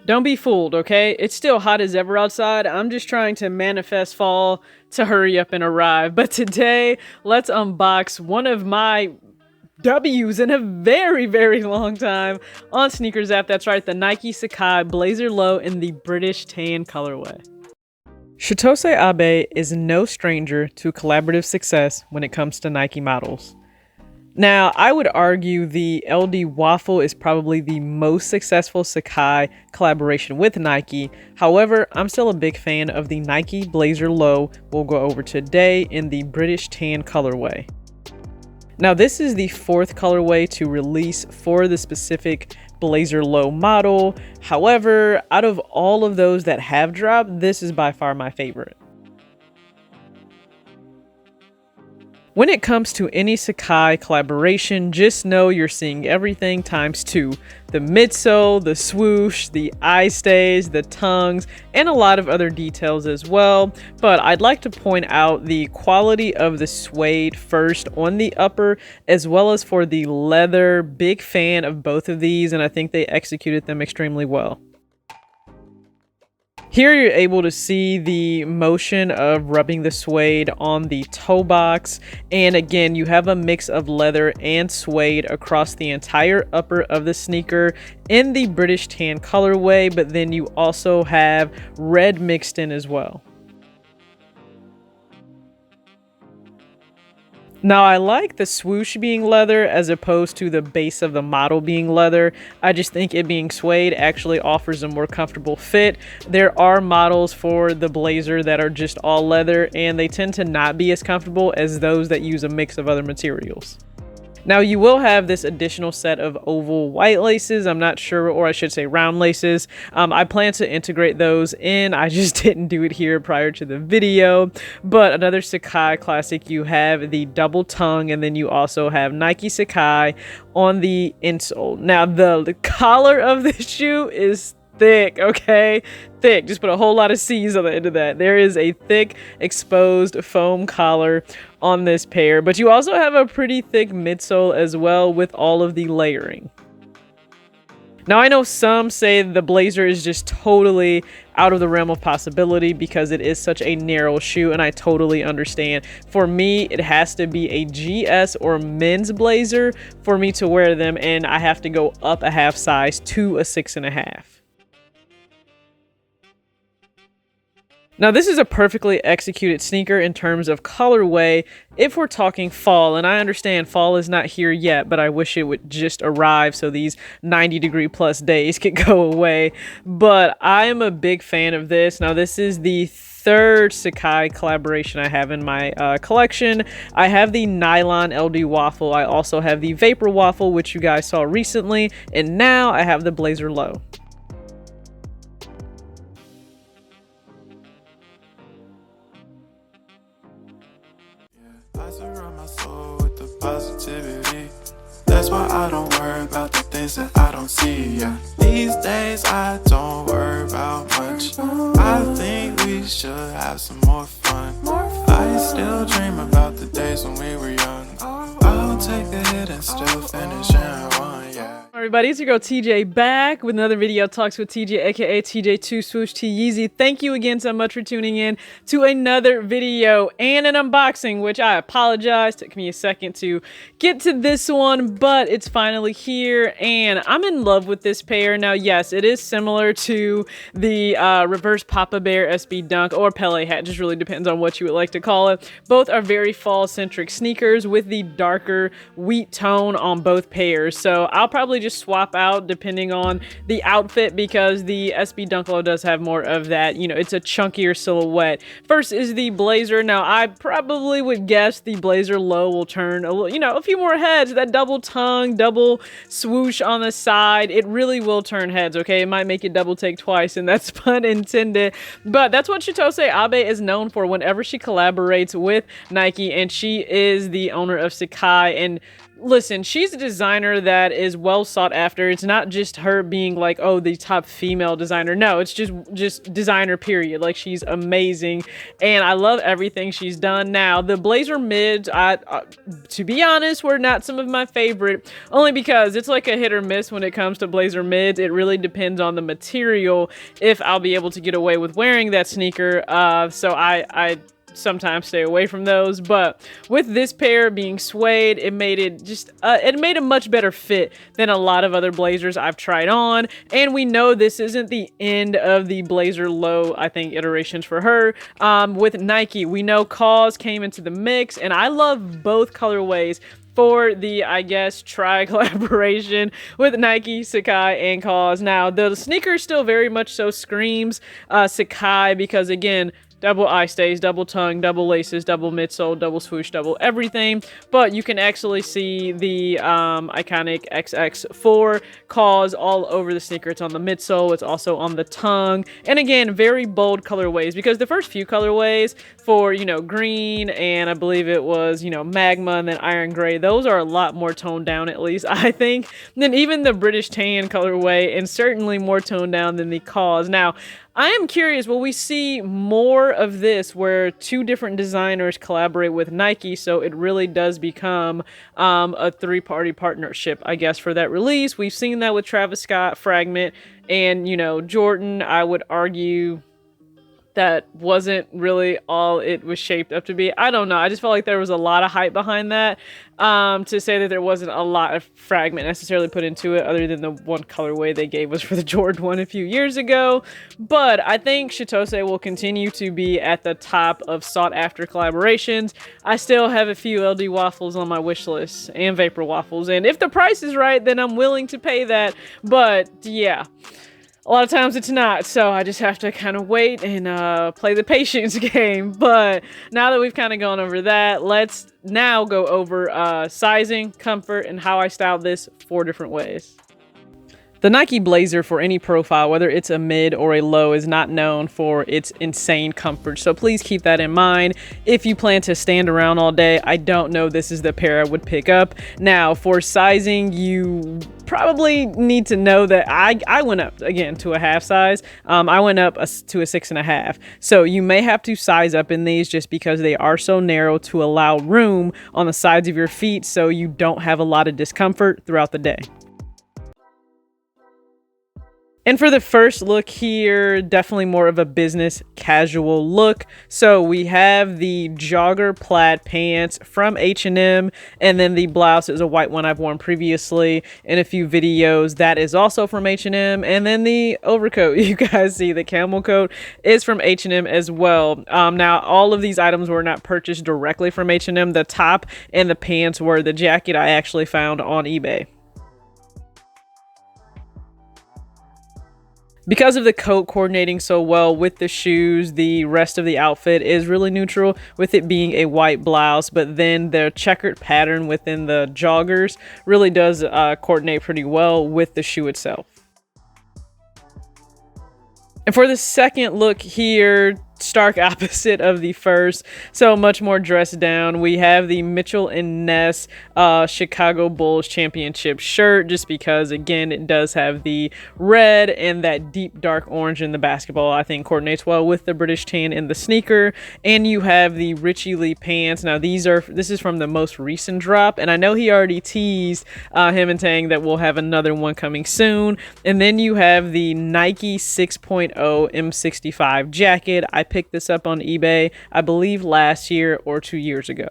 Don't be fooled, okay? It's still hot as ever outside. I'm just trying to manifest fall to hurry up and arrive. But today, let's unbox one of my W's in a very, very long time on SNKRS App. That's right, the Nike Sacai Blazer Low in the British tan colorway. Chitose Abe is no stranger to collaborative success when it comes to Nike models. Now, I would argue the LD Waffle is probably the most successful Sacai collaboration with Nike. However, I'm still a big fan of the Nike Blazer Low we'll go over today in the British tan colorway. Now, this is the fourth colorway to release for the specific Blazer Low model. However, out of all of those that have dropped, this is by far my favorite. When it comes to any Sacai collaboration, just know you're seeing everything times two. The midsole, the swoosh, the eye stays, the tongues, and a lot of other details as well. But I'd like to point out the quality of the suede first on the upper, as well as for the leather. Big fan of both of these, and I think they executed them extremely well. Here you're able to see the motion of rubbing the suede on the toe box, and again you have a mix of leather and suede across the entire upper of the sneaker in the British tan colorway, but then you also have red mixed in as well. Now, I like the swoosh being leather as opposed to the base of the model being leather. I just think it being suede actually offers a more comfortable fit. There are models for the Blazer that are just all leather, and they tend to not be as comfortable as those that use a mix of other materials. Now, you will have this additional set of oval white laces. I'm not sure, or I should say round laces. I plan to integrate those in. I just didn't do it here prior to the video. But another Sacai classic, you have the double tongue, and then you also have Nike Sacai on the insole. Now, the collar of the shoe is thick, okay? Thick. Just put a whole lot of C's on the end of that. There is a thick exposed foam collar on this pair, but you also have a pretty thick midsole as well with all of the layering. Now, I know some say the Blazer is just totally out of the realm of possibility because it is such a narrow shoe, and I totally understand. For me, it has to be a GS or men's Blazer for me to wear them, and I have to go up a half size to a 6.5. Now, this is a perfectly executed sneaker in terms of colorway if we're talking fall, and I understand fall is not here yet, but I wish it would just arrive so these 90-degree plus days could go away. But I am a big fan of this. Now, this is the third Sacai collaboration I have in my collection. I have the nylon LD Waffle. I also have the Vapor Waffle, which you guys saw recently, and now I have the Blazer Low. I surround my soul with the positivity. That's why I don't worry about the things that I don't see. Yeah. These days I don't worry about much. I think we should have some more fun. I still dream about the days when we were young. I'll take the hit and still finish in one, yeah. Everybody, it's your girl TJ back with another video, Talks with TJ, aka TJ2 Swoosh T Yeezy. Thank you again so much for tuning in to another video and an unboxing, which I apologize. Took me a second to get to this one, but it's finally here, and I'm in love with this pair. Now, yes, it is similar to the reverse Papa Bear SB Dunk or Pele hat, just really depends on what you would like to call it. Both are very fall-centric sneakers with the darker wheat tone on both pairs, so I'll probably just swap out depending on the outfit because the SB Dunk Low does have more of that, you know, it's a chunkier silhouette. First is the Blazer. Now, I probably would guess the Blazer Low will turn a little, you know, a few more heads. That double tongue, double swoosh on the side, it really will turn heads, okay? It might make it double take twice, and that's pun intended, but that's what Chitose Abe is known for whenever she collaborates with Nike, and she is the owner of Sacai, and listen, she's a designer that is well sought after. It's not just her being like, oh, the top female designer. No, it's just designer, period. Like, she's amazing, and I love everything she's done. Now, the blazer mids, to be honest, were not some of my favorite, only because it's like a hit or miss when it comes to blazer mids. It really depends on the material if I'll be able to get away with wearing that sneaker. So I sometimes stay away from those, but with this pair being suede, it made it just it made a much better fit than a lot of other blazers I've tried on. And we know this isn't the end of the blazer low, I think, iterations for her. With Nike, we know KAWS came into the mix, and I love both colorways for the, I guess, try collaboration with Nike, Sacai, and KAWS. Now, the sneaker still very much so screams Sacai, because again, double eye stays, double tongue, double laces, double midsole, double swoosh, double everything. But you can actually see the iconic XX4 KAWS all over the sneaker. It's on the midsole. It's also on the tongue. And again, very bold colorways, because the first few colorways for, you know, green and I believe it was, you know, magma and then iron gray, those are a lot more toned down, at least I think, than even the British tan colorway, and certainly more toned down than the KAWS. Now, I am curious, will we see more of this where two different designers collaborate with Nike, so it really does become a three-party partnership, I guess, for that release? We've seen that with Travis Scott, Fragment, and, you know, Jordan. I would argue that wasn't really all it was shaped up to be. I don't know. I just felt like there was a lot of hype behind that, to say that there wasn't a lot of Fragment necessarily put into it, other than the one colorway they gave us for the Jordan one a few years ago. But I think Chitose will continue to be at the top of sought after collaborations. I still have a few LD waffles on my wish list, and Vapor waffles, and if the price is right, then I'm willing to pay that. But yeah, a lot of times it's not, so I just have to kind of wait and play the patience game. But now that we've kind of gone over that, let's now go over sizing, comfort, and how I styled this 4 different ways. The Nike blazer for any profile, whether it's a mid or a low, is not known for its insane comfort. So please keep that in mind. If you plan to stand around all day, I don't know this is the pair I would pick up. Now, for sizing, you probably need to know that I went up, again, to a half size. I went up to a 6.5. So you may have to size up in these just because they are so narrow to allow room on the sides of your feet so you don't have a lot of discomfort throughout the day. And for the first look here, definitely more of a business casual look. So we have the jogger plaid pants from H&M, and then the blouse is a white one I've worn previously in a few videos. That is also from H&M. And then the overcoat, you guys see the camel coat, is from H&M as well. Now, all of these items were not purchased directly from H&M. The top and the pants were. The jacket I actually found on eBay. Because of the coat coordinating so well with the shoes, the rest of the outfit is really neutral, with it being a white blouse, but then the checkered pattern within the joggers really does coordinate pretty well with the shoe itself. And for the second look here, stark opposite of the first, so much more dressed down. We have the Mitchell and Ness Chicago Bulls championship shirt, just because again it does have the red and that deep dark orange in the basketball. I think coordinates well with the British tan in the sneaker. And you have the Richie Lee pants. Now this is from the most recent drop, and I know he already teased him and saying that we'll have another one coming soon. And then you have the Nike 6.0 M65 jacket. I picked this up on eBay, I believe last year or 2 years ago.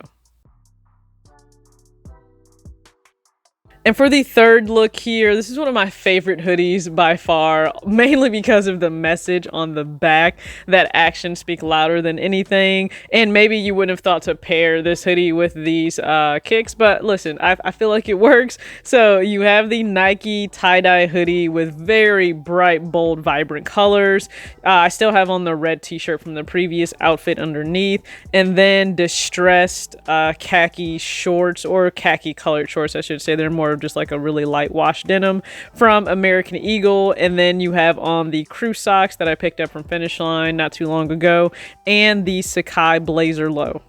And for the third look here, this is one of my favorite hoodies by far, mainly because of the message on the back, that actions speak louder than anything. And maybe you wouldn't have thought to pair this hoodie with these kicks, but listen, I feel like it works. So you have the Nike tie-dye hoodie with very bright, bold, vibrant colors. I still have on the red t-shirt from the previous outfit underneath, and then distressed khaki shorts, or khaki colored shorts, I should say. They're more of just like a really light wash denim from American Eagle. And then you have on the crew socks that I picked up from Finish Line not too long ago, and the Sacai blazer low.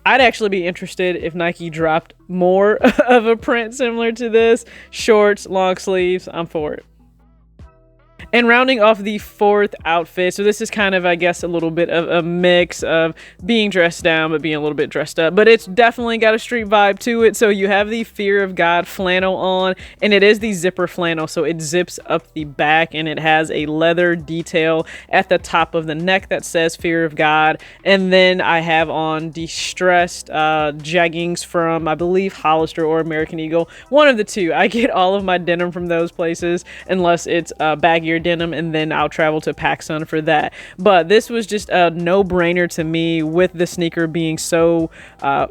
I'd actually be interested if Nike dropped more of a print similar to this. Shorts, long sleeves, I'm for it. And rounding off the fourth outfit, so this is kind of, I guess, a little bit of a mix of being dressed down but being a little bit dressed up, but it's definitely got a street vibe to it. So you have the Fear of God flannel on, and it is the zipper flannel, so it zips up the back, and it has a leather detail at the top of the neck that says Fear of God. And then I have on distressed jeggings from, I believe, Hollister or American Eagle, one of the two. I get all of my denim from those places unless it's baggier denim, and then I'll travel to PacSun for that. But this was just a no-brainer to me with the sneaker being so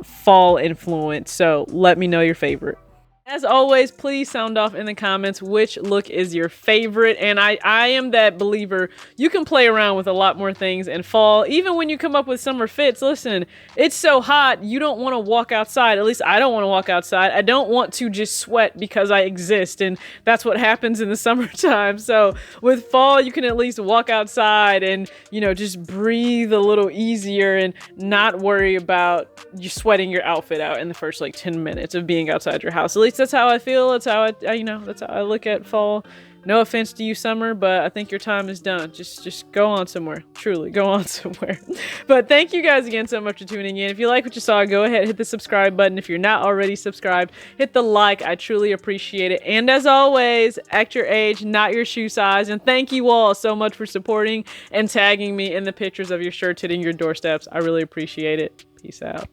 fall influenced. So let me know your favorite. As always, please sound off in the comments which look is your favorite. And I am that believer. You can play around with a lot more things in fall. Even when you come up with summer fits, listen, it's so hot, you don't want to walk outside. At least I don't want to walk outside. I don't want to just sweat because I exist. And that's what happens in the summertime. So with fall, you can at least walk outside and, you know, just breathe a little easier and not worry about you sweating your outfit out in the first like 10 minutes of being outside your house. At least that's how I feel. That's how that's how I look at fall. No offense to you, summer, but I think your time is done. Just go on somewhere. Truly, go on somewhere. But thank you guys again so much for tuning in. If you like what you saw, go ahead, hit the subscribe button. If you're not already subscribed, hit the like. I truly appreciate it. And as always, act your age, not your shoe size. And thank you all so much for supporting and tagging me in the pictures of your shirts hitting your doorsteps. I really appreciate it. Peace out.